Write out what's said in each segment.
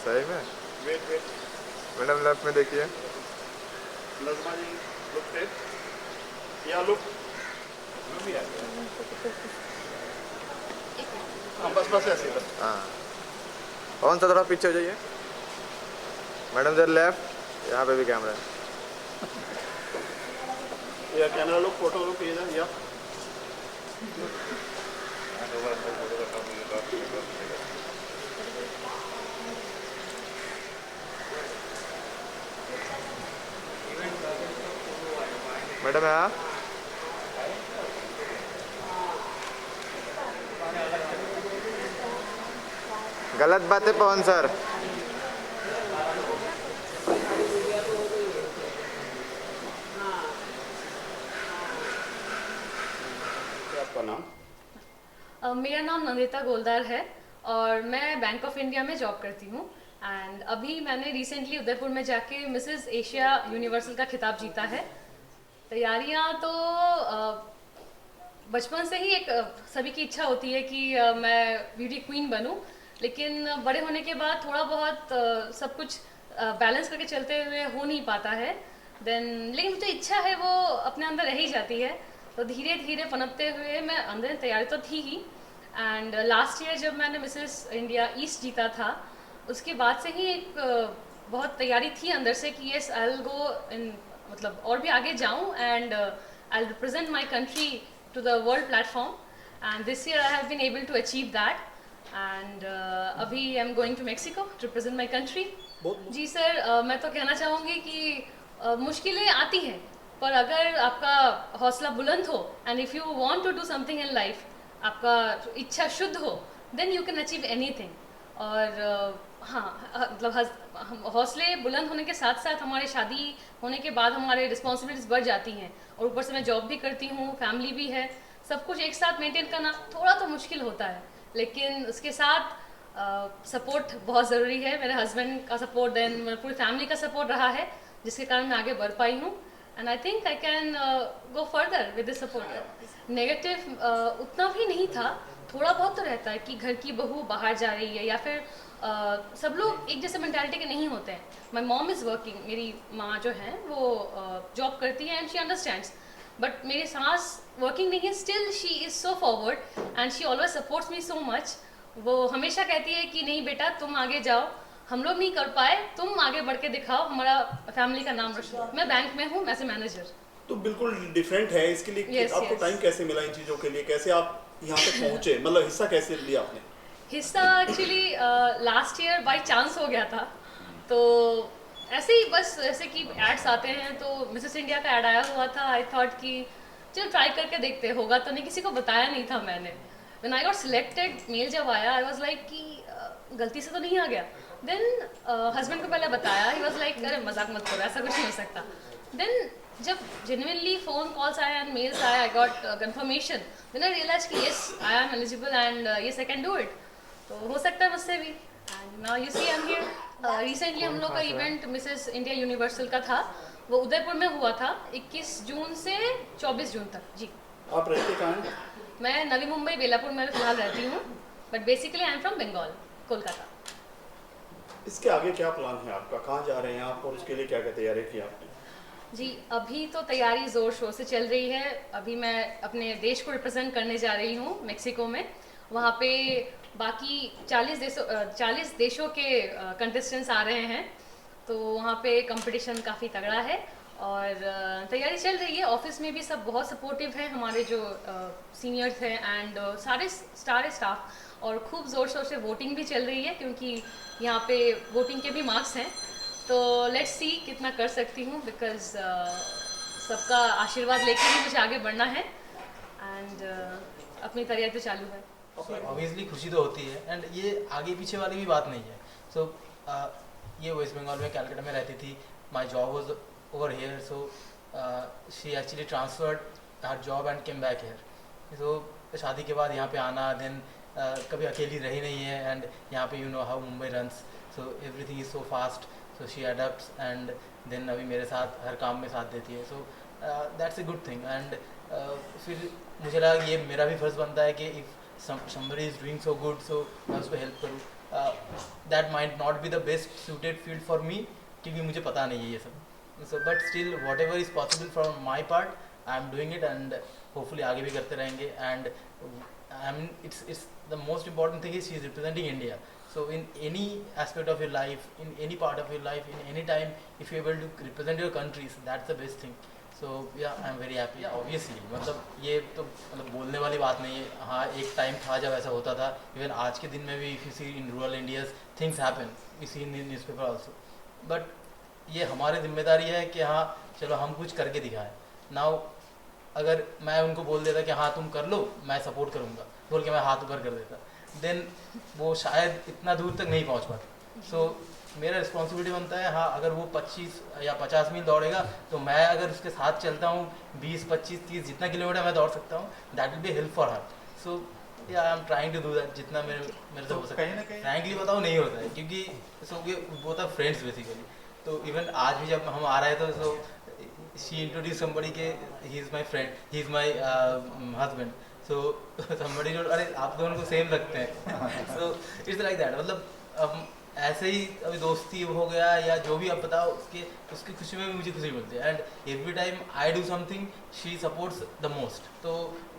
सही में? Wait wait. Madam left में देखिए। नजमा जी लुक टेस्ट या लुक भी आ गया। हाँ बस बस ऐसे बस। हाँ, कौन सा थोड़ा पीछे हो जाइए। मैडम देर लेफ्ट, यहाँ पे भी कैमरा है। या कैमरा लुक फोटो लुक ये या मैडम यहाँ गलत बात है पवन सर। आपका नाम? मेरा नाम नंदिता गोलदार है और मैं बैंक ऑफ इंडिया में जॉब करती हूँ। एंड अभी मैंने रिसेंटली उदयपुर में जाके मिसेस एशिया यूनिवर्सल का खिताब जीता है। तैयारियाँ तो बचपन से ही एक सभी की इच्छा होती है कि मैं ब्यूटी क्वीन बनूं, लेकिन बड़े होने के बाद थोड़ा बहुत सब कुछ बैलेंस करके चलते हुए हो नहीं पाता है। लेकिन जो इच्छा है वो अपने अंदर रह ही जाती है, तो धीरे धीरे पनपते हुए मैं अंदर तैयारी तो थी ही। एंड लास्ट ईयर जब मैंने मिसेस इंडिया ईस्ट जीता था, उसके बाद से ही एक बहुत तैयारी थी अंदर से कि यस आई विल गो इन, मतलब और भी आगे जाऊं and I will represent my country to the world platform, and this year I have been able to achieve that, and अभी I am going to Mexico to represent my country। जी sir, मैं तो कहना चाहूँगी कि मुश्किलें आती हैं, पर अगर आपका हौसला बुलंद हो and if you want to do something in life, आपका इच्छा शुद्ध हो, then you can achieve anything. और हाँ, मतलब हौसले बुलंद होने के साथ साथ हमारे शादी होने के बाद हमारे रिस्पॉन्सिबिलिटीज बढ़ जाती हैं, और ऊपर से मैं जॉब भी करती हूँ, फैमिली भी है, सब कुछ एक साथ मेंटेन करना थोड़ा तो मुश्किल होता है। लेकिन उसके साथ सपोर्ट बहुत ज़रूरी है। मेरे हस्बैंड का सपोर्ट, देन मेरे पूरी फैमिली का सपोर्ट रहा है, जिसके कारण मैं आगे बढ़ पाई हूँ। And I think I can go further with this support. Negative उतना भी नहीं था, थोड़ा बहुत तो रहता है कि घर की बहू बाहर जा रही है, या फिर सब लोग एक जैसे मेंटालिटी के नहीं होते हैं। माई मॉम इज़ वर्किंग, मेरी माँ जो है वो जॉब करती है एंड शी अंडरस्टैंड्स, बट मेरी सास वर्किंग नहीं है, still she is so forward and she always supports me so much. वो हमेशा कहती है कि नहीं बेटा तुम आगे जाओ, हम लोग नहीं कर पाए, तुम आगे बढ़ के दिखाओ, हमारा फैमिली का नाम रोशन। मैं बैंक में हूँ एज ए मैनेजर। तो बिल्कुल डिफरेंट है इसके लिए। Yes, आपको yes. टाइम कैसे मिला इन चीज़ों के लिए? कैसे आप यहाँ तक पहुँचे? मतलब हिस्सा कैसे लिया आपने? हिस्सा actually last year by chance हो गया था। तो ऐसे ही बस ऐसे कि एड्स आते हैं, तो मिसेस इंडिया का ऐड आया हुआ था। आई थॉट कि चलो ट्राई करके देखते, होगा तो नहीं, किसी को बताया नहीं था मैंने। When I got selected, mail जब आया, आई वाज लाइक कि गलती से तो नहीं आ गया। देन हस्बैंड को पहले बताया, ही वाज लाइक अरे मजाक मत करो, ऐसा कुछ नहीं हो सकता। देन जब जेन्युइनली फ़ोन कॉल्स आए एंड मेल्स आए, I got confirmation, then I realise कि yes I am eligible and yes I can do it. तो हो सकता है मुझसे भी। And now you see I am here. Recently हम लोग का इवेंट मिसेस इंडिया यूनिवर्सल का था, वो उदयपुर में हुआ था 21 जून से 24 जून तक। जी। आप रहते कहाँ हैं? मैं नवी मुंबई बेलापुर में फिलहाल रहती हूँ, but basically I am from Bengal, Kolkata. इसके आगे क्या प्लान है आपका? कहाँ जा रहे हैं आप और उसके लिए क्या क्या तैयारी की आपने? जी, अभी तो तैयारी ज़ोर शोर से चल रही है। अभी मैं अपने देश को रिप्रेजेंट करने जा रही हूँ मेक्सिको में। वहाँ पे बाकी 40 देशों के कंटेस्टेंट्स आ रहे हैं, तो वहाँ पे कंपटीशन काफ़ी तगड़ा है और तैयारी चल रही है। ऑफिस में भी सब बहुत सपोर्टिव है, हमारे जो सीनियर्स हैं एंड सारे स्टाफ, और खूब ज़ोर शोर से वोटिंग भी चल रही है, क्योंकि यहाँ पे वोटिंग के भी मार्क्स हैं। तो लेट्स सी कितना कर सकती हूँ, बिकॉज सबका आशीर्वाद लेके ही मुझे आगे बढ़ना है एंड अपनी तैयारी तो चालू है। ऑब्वियसली खुशी तो होती है, एंड ये आगे पीछे वाली भी बात नहीं है। सो ये वेस्ट बंगाल में कैलकाटा में रहती थी, my job was over here, so she actually transferred her job and came back here. So शादी के बाद यहाँ पे आना, देन कभी अकेली रही नहीं है, एंड यहाँ पे you know how Mumbai runs, so everything is so fast, so she adapts and then अभी मेरे साथ हर काम में साथ देती है। So that's a good thing. And फिर मुझे लगा ये मेरा भी फ़र्ज़ बनता है कि if somebody is doing so good, so मैं उसको हेल्प करूँ. That might not be the best suited field for me, क्योंकि मुझे पता नहीं है ये सब. So but still whatever is possible from my part, I am doing it, and hopefully आगे भी करते रहेंगे. And it's the most important thing is she is representing India. So in any aspect of your life, in any part of your life, in any time, if you're able to represent your country, so that's the best thing. So yeah, I'm very happy. Yeah, obviously मतलब ये तो मतलब बोलने वाली बात नहीं है. हाँ, एक टाइम था जब ऐसा होता था. Even आज के दिन में भी if you see in rural India's things happen, we see in the newspaper also. But ये हमारी जिम्मेदारी है कि हाँ चलो हम कुछ करके दिखाएं. Now अगर मैं उनको बोल देता कि हाँ तुम कर लो, मैं सपोर्ट करूँगा, बोल के मैं हाथ ऊपर कर देता, देन वो शायद इतना दूर तक नहीं पहुँच पाते. सो मेरा रिस्पॉन्सिबिलिटी बनता है, हाँ अगर वो 25 या 50 मील दौड़ेगा तो मैं अगर उसके साथ चलता हूँ 20, 25, 30 जितना किलोमीटर मैं दौड़ सकता हूँ, that will be help for her. So yeah I am trying to do that जितना मेरे से हो सकता है. फ्रैंकली बताऊँ नहीं होता है, क्योंकि सो way both are friends basically. तो इवन आज भी जब हम आ रहे थे तो शी इंट्रोड्यूस समबडी के he is my friend, he is my husband. So somebody जो अरे आप दोनों को सेम लगते हैं. So it's like that. मतलब ऐसे ही अभी दोस्ती हो गया या जो भी आप बताओ, उसकी खुशी में भी मुझे खुशी मिलती है. And every time I do something she supports the most. तो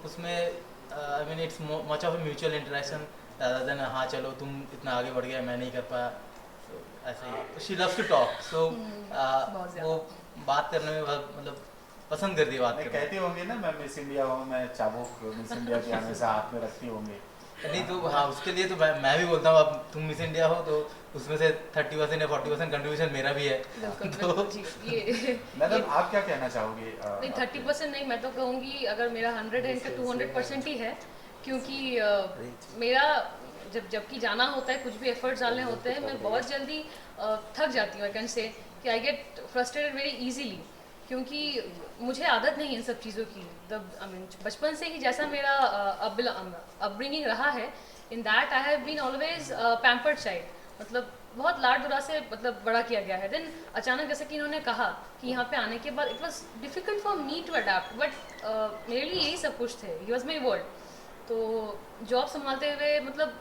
उसमें I mean it's much of a mutual interaction rather than हाँ चलो तुम इतना आगे बढ़ गया मैं नहीं कर पाया. So ऐसे ही शी लव्स टू टॉक. सो वो बात करने में मतलब पसंद करती है बात करना. कहते होंगे ना मैं मिस इंडिया हूँ, मैं चाबुक मिस इंडिया के हमेशा हाथ में रखती होंगे. नहीं तो हाँ उसके लिए तो मैं भी बोलता हूँ अब तुम मिस इंडिया हो तो उसमें से 30% या 40% कंट्रीब्यूशन मेरा भी है. बिल्कुल जी. ये मैडम आप क्या कहना चाहोगे? नहीं 30% नहीं, मैं तो कहूँगी अगर मेरा 100 to 200% ही है, क्योंकि मेरा जबकि जाना होता है, कुछ भी एफर्ट्स डालने होते हैं, मैं बहुत जल्दी थक जाती हूँ. आई कैन से कि I get frustrated very easily, क्योंकि मुझे आदत नहीं इन सब चीज़ों की. आई मीन बचपन से ही जैसा मेरा अपब्रिंगिंग रहा है, in that I have been always pampered child. मतलब बहुत लाड दुरा से मतलब बड़ा किया गया है. देन अचानक जैसे कि इन्होंने कहा कि यहाँ पे आने के बाद it was difficult for me to adapt, but मेरे लिए यही सब कुछ थे. He was my world. तो जॉब संभालते हुए मतलब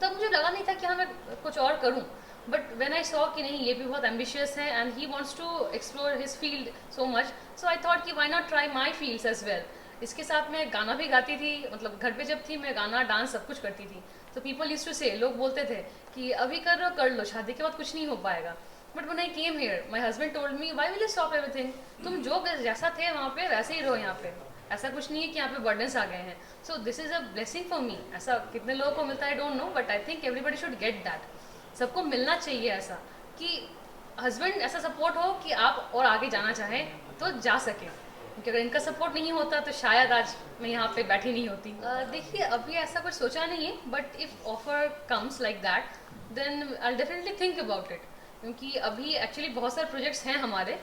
तब मुझे लगा नहीं था कि हाँ मैं कुछ और करूँ. बट व्हेन आई सॉ कि नहीं ये भी बहुत एम्बिशियस है and he wants to explore his field so much, so I thought कि why not try my fields as well. इसके साथ मैं गाना भी गाती थी, मतलब घर पे जब थी मैं गाना डांस सब कुछ करती थी. तो पीपल यूज्ड टू से, लोग बोलते थे कि अभी कर लो, शादी के बाद कुछ नहीं हो पाएगा. But when I came here my husband told me why will you stop everything. तुम जो जैसा थे वहाँ पे वैसे ही रहो यहाँ पे. ऐसा कुछ नहीं है कि यहाँ पे बर्डन्स आ गए हैं. So this is a blessing for me. ऐसा कितने लोगों को मिलता है I don't know, but I think everybody should get that. सबको मिलना चाहिए ऐसा कि हस्बैंड ऐसा सपोर्ट हो कि आप और आगे जाना चाहें तो जा सकें. क्योंकि अगर इनका सपोर्ट नहीं होता तो शायद आज मैं यहाँ पे बैठी नहीं होती. देखिए अभी ऐसा कुछ सोचा नहीं है, but if offer comes like that then I definitely think about it. क्योंकि अभी एक्चुअली बहुत सारे प्रोजेक्ट्स हैं हमारे,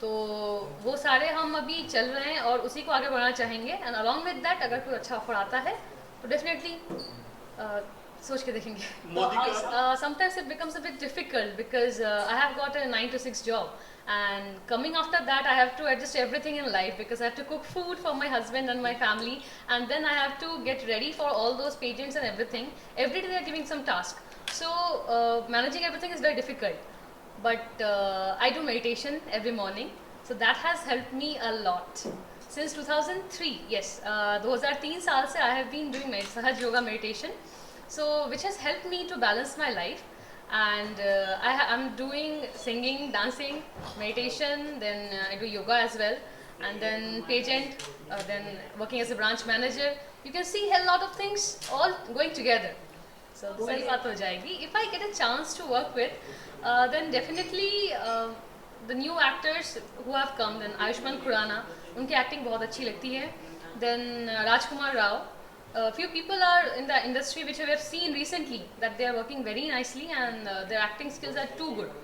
तो वो सारे हम अभी चल रहे हैं और उसी को आगे बढ़ाना चाहेंगे. एंड अलॉन्ग विद दैट अगर कोई अच्छा ऑफर आता है तो डेफिनेटली सोच के देखेंगे. Sometimes it becomes a bit difficult because I have got a 9 to 6 job, and coming after that I have to adjust everything in life because I have to cook food for my husband and my family, and then I have to get ready for all those pageants and everything. Every day they are giving some task, so managing everything is very difficult. But I do meditation every morning, so that has helped me a lot since 2003. Yes, 2003 साल से I have been doing सहज yoga meditation, so which has helped me to balance my life. And I'm doing singing, dancing, meditation, then I do yoga as well, and then pageant, then working as a branch manager. You can see a lot of things all going together. So सही बात हो जाएगी. If I get a chance to work with, then definitely the new actors who have come, then Ayushmann Khurrana, उनकी acting बहुत अच्छी लगती है. Then Rajkumar Rao. Few people are in the industry which we have seen recently that they are working very nicely, and their acting skills are too good.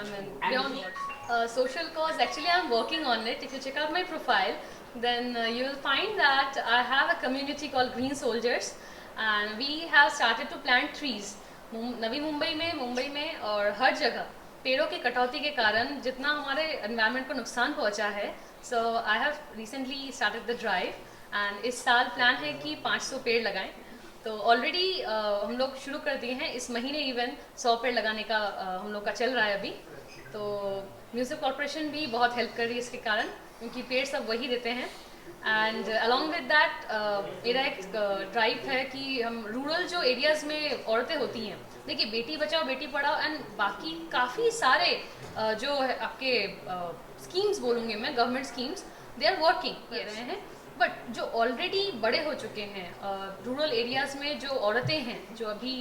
I mean, beyond what. Social cause, actually I'm working on it. If you check out my profile, then you will find that I have a community called Green Soldiers, and we have started to plant trees. Navi Mumbai में और हर जगह पेड़ों की कटौती के कारण जितना हमारे एनवायरनमेंट को नुकसान पहुंचा है, so I have recently started the drive. And इस साल प्लान है कि 500 पेड़ लगाएं. तो ऑलरेडी हम लोग शुरू कर दिए हैं इस महीने इवन 100 पेड़ लगाने का हम लोग का चल रहा है अभी। तो म्यूजिक कॉर्पोरेशन भी बहुत हेल्प कर रही है इसके कारण, क्योंकि पेड़ सब वही देते हैं। एंड अलॉन्ग विद दैट मेरा एक ड्राइव है कि हम रूरल जो एरियाज़ में औरतें होती हैं, देखिए बेटी बचाओ बेटी पढ़ाओ एंड बाकी काफ़ी सारे जो है आपके स्कीम्स बोलूँगे मैं, government schemes they are working कर रहे हैं। बट जो ऑलरेडी बड़े हो चुके हैं रूरल एरियाज़ में, जो औरतें हैं जो अभी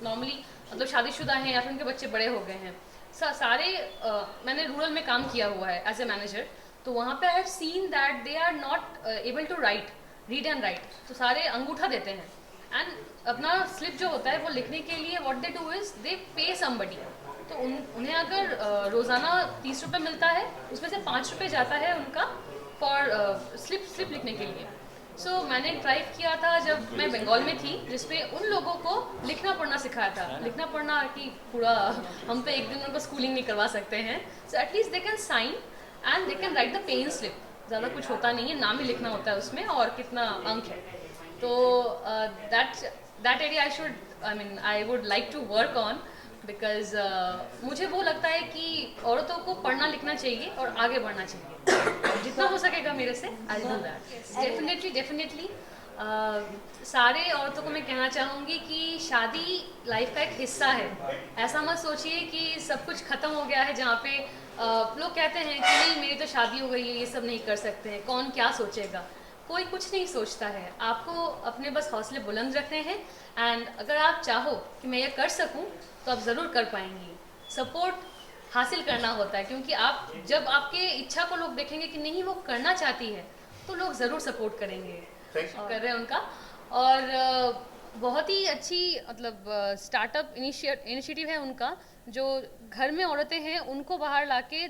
नॉर्मली मतलब शादीशुदा हैं या फिर उनके बच्चे बड़े हो गए हैं, सारे मैंने रूरल में काम किया हुआ है एज ए मैनेजर, तो वहाँ पे I have seen that they are not able to read and write. तो सारे अंगूठा देते हैं एंड अपना स्लिप जो होता है वो लिखने के लिए what they do is they पे समबडी। तो उन्हें अगर रोज़ाना 30 रुपये मिलता है, उसमें से 5 रुपये जाता है उनका फॉर स्लिप लिखने के लिए। सो मैंने एक ड्राइव किया था जब मैं बंगाल में थी, जिसमें उन लोगों को लिखना पढ़ना सिखाया था। लिखना पढ़ना कि पूरा हम तो एक दिन उनको स्कूलिंग नहीं करवा सकते हैं, so at least they can sign and they can write the pen slip. ज़्यादा कुछ होता नहीं है, नाम ही लिखना होता है उसमें और कितना अंक है। तो that area I would like to work on, because मुझे वो लगता है कि औरतों को पढ़ना लिखना चाहिए और आगे बढ़ना चाहिए। जितना हो सकेगा मेरे से आई डू दैट। डेफिनेटली सारे औरतों को मैं कहना चाहूँगी कि शादी लाइफ का एक हिस्सा है। ऐसा मत सोचिए कि सब कुछ ख़त्म हो गया है, जहाँ पे लोग कहते हैं कि नहीं मेरी तो शादी हो गई है, ये सब नहीं कर सकते हैं, कौन क्या सोचेगा। कोई कुछ नहीं सोचता है, आपको अपने बस हौसले बुलंद रखने हैं एंड अगर आप चाहो कि मैं ये कर सकूं तो आप ज़रूर कर पाएंगी। सपोर्ट हासिल करना होता है, क्योंकि आप जब आपके इच्छा को लोग देखेंगे कि नहीं वो करना चाहती है तो लोग ज़रूर सपोर्ट करेंगे। कर रहे हैं उनका। और बहुत ही अच्छी मतलब स्टार्टअप इनिशिएटिव है उनका, जो घर में औरतें हैं उनको बाहर लाके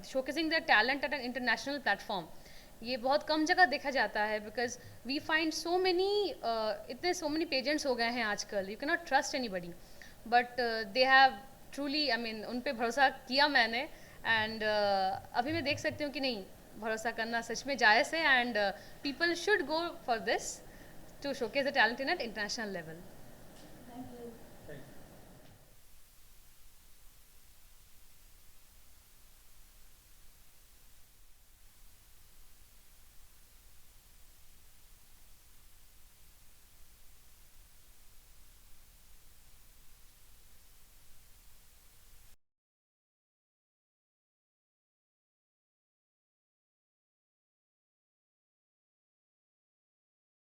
showcasing their talent at an international platform. ये बहुत कम जगह देखा जाता है, because we find so many pageants हो गए हैं आजकल, you can not trust anybody, but they have truly उन पे भरोसा किया मैंने एंड अभी मैं देख सकती हूँ कि नहीं, भरोसा करना सच में जायज़ है and people should go for this to showcase the talent in at international level.